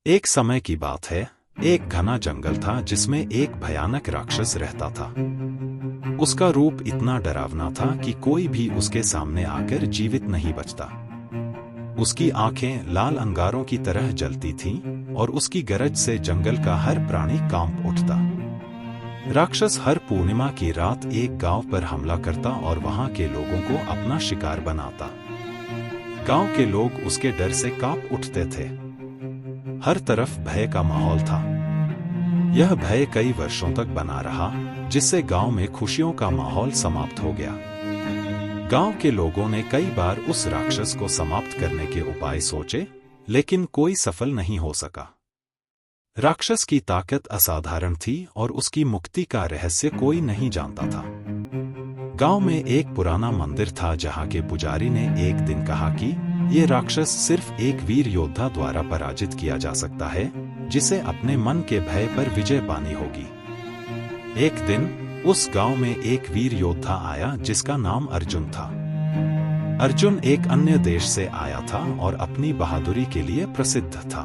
एक समय की बात है, एक घना जंगल था जिसमें एक भयानक राक्षस रहता था। उसका रूप इतना डरावना था कि कोई भी उसके सामने आकर जीवित नहीं बचता। उसकी आंखें लाल अंगारों की तरह जलती थीं और उसकी गरज से जंगल का हर प्राणी कांप उठता। राक्षस हर पूर्णिमा की रात एक गांव पर हमला करता और वहां के लोगों को अपना शिकार बनाता। गांव के लोग उसके डर से कांप उठते थे। हर तरफ भय का माहौल था। यह भय कई वर्षों तक बना रहा, जिससे गांव में खुशियों का माहौल समाप्त हो गया। गांव के लोगों ने कई बार उस राक्षस को समाप्त करने के उपाय सोचे, लेकिन कोई सफल नहीं हो सका। राक्षस की ताकत असाधारण थी और उसकी मुक्ति का रहस्य कोई नहीं जानता था। गांव में एक पुराना मंदिर था जहां के पुजारी ने एक दिन कहा कि ये राक्षस सिर्फ एक वीर योद्धा द्वारा पराजित किया जा सकता है, जिसे अपने मन के भय पर विजय पानी होगी। एक दिन उस गांव में एक वीर योद्धा आया जिसका नाम अर्जुन था। अर्जुन एक अन्य देश से आया था और अपनी बहादुरी के लिए प्रसिद्ध था।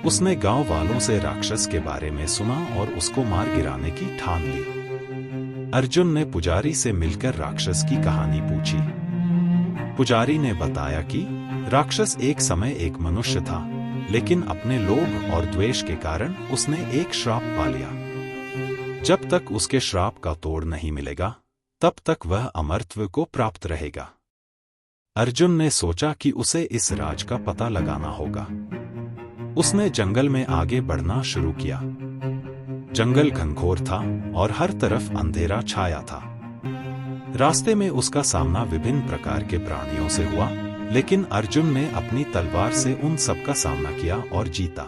उसने गांव वालों से राक्षस के बारे में सुना और उसको मार गिराने की ठान ली। अर्जुन ने पुजारी से मिलकर राक्षस की कहानी पूछी। पुजारी ने बताया कि राक्षस एक समय एक मनुष्य था, लेकिन अपने लोभ और द्वेष के कारण उसने एक श्राप पा लिया। जब तक उसके श्राप का तोड़ नहीं मिलेगा, तब तक वह अमरत्व को प्राप्त रहेगा। अर्जुन ने सोचा कि उसे इस राज का पता लगाना होगा। उसने जंगल में आगे बढ़ना शुरू किया। जंगल घनघोर था और हर तरफ अंधेरा छाया था। रास्ते में उसका सामना विभिन्न प्रकार के प्राणियों से हुआ, लेकिन अर्जुन ने अपनी तलवार से उन सब का सामना किया और जीता।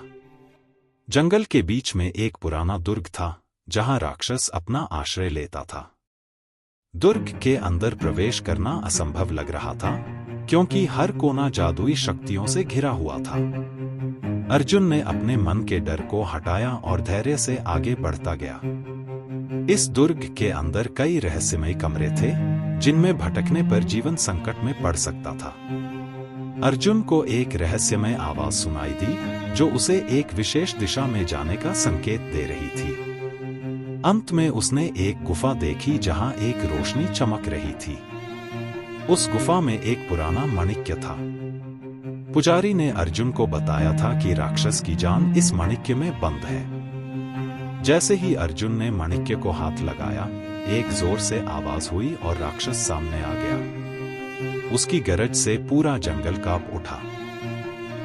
जंगल के बीच में एक पुराना दुर्ग था, जहां राक्षस अपना आश्रय लेता था। दुर्ग के अंदर प्रवेश करना असंभव लग रहा था, क्योंकि हर कोना जादुई शक्तियों से घिरा हुआ था। अर्जुन ने अपने मन के डर को हटाया और धैर्य से आगे बढ़ता गया। इस दुर्ग के अंदर कई रहस्यमय कमरे थे, जिनमें भटकने पर जीवन संकट में पड़ सकता था। अर्जुन को एक रहस्यमय आवाज सुनाई दी, जो उसे एक विशेष दिशा में जाने का संकेत दे रही थी। अंत में उसने एक गुफा देखी जहां एक रोशनी चमक रही थी। उस गुफा में एक पुराना माणिक्य था। पुजारी ने अर्जुन को बताया था कि राक्षस की जान इस माणिक्य में बंद है। जैसे ही अर्जुन ने माणिक्य को हाथ लगाया, एक जोर से आवाज हुई और राक्षस सामने आ गया। उसकी गरज से पूरा जंगल कांप उठा।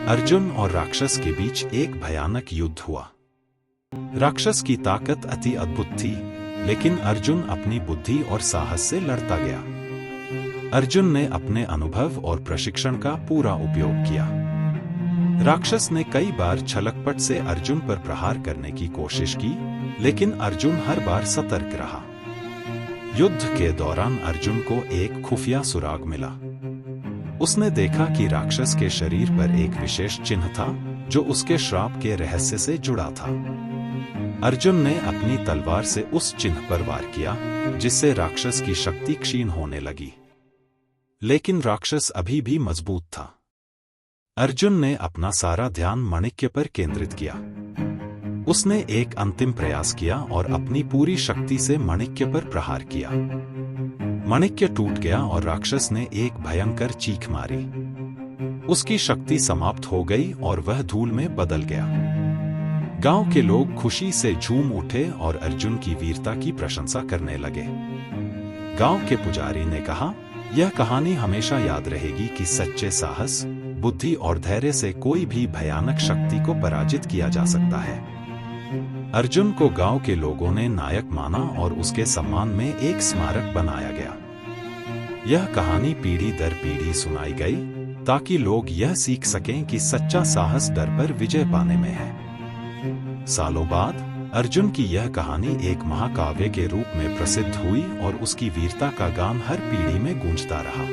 अर्जुन और राक्षस के बीच एक भयानक युद्ध हुआ। राक्षस की ताकत अति अद्भुत थी, लेकिन अर्जुन अपनी बुद्धि और साहस से लड़ता गया। अर्जुन ने अपने अनुभव और प्रशिक्षण का पूरा उपयोग किया। राक्षस ने कई बार छलकपट से अर्जुन पर प्रहार करने की कोशिश की, लेकिन अर्जुन हर बार सतर्क रहा। युद्ध के दौरान अर्जुन को एक खुफिया सुराग मिला। उसने देखा कि राक्षस के शरीर पर एक विशेष चिन्ह था, जो उसके श्राप के रहस्य से जुड़ा था। अर्जुन ने अपनी तलवार से उस चिन्ह पर वार किया, जिससे राक्षस की शक्ति क्षीण होने लगी। लेकिन राक्षस अभी भी मजबूत था। अर्जुन ने अपना सारा ध्यान माणिक्य पर केंद्रित किया। उसने एक अंतिम प्रयास किया और अपनी पूरी शक्ति से माणिक्य पर प्रहार किया। माणिक्य टूट गया और राक्षस ने एक भयंकर चीख मारी। उसकी शक्ति समाप्त हो गई और वह धूल में बदल गया। गांव के लोग खुशी से झूम उठे और अर्जुन की वीरता की प्रशंसा करने लगे। गांव के पुजारी ने कहा, यह कहानी हमेशा याद रहेगी कि सच्चे साहस, बुद्धि और धैर्य से कोई भी भयानक शक्ति को पराजित किया जा सकता है। अर्जुन को गांव के लोगों ने नायक माना और उसके सम्मान में एक स्मारक बनाया गया। यह कहानी पीढ़ी दर पीढ़ी सुनाई गई, ताकि लोग यह सीख सकें कि सच्चा साहस डर पर विजय पाने में है। सालों बाद अर्जुन की यह कहानी एक महाकाव्य के रूप में प्रसिद्ध हुई और उसकी वीरता का गान हर पीढ़ी में गूंजता रहा।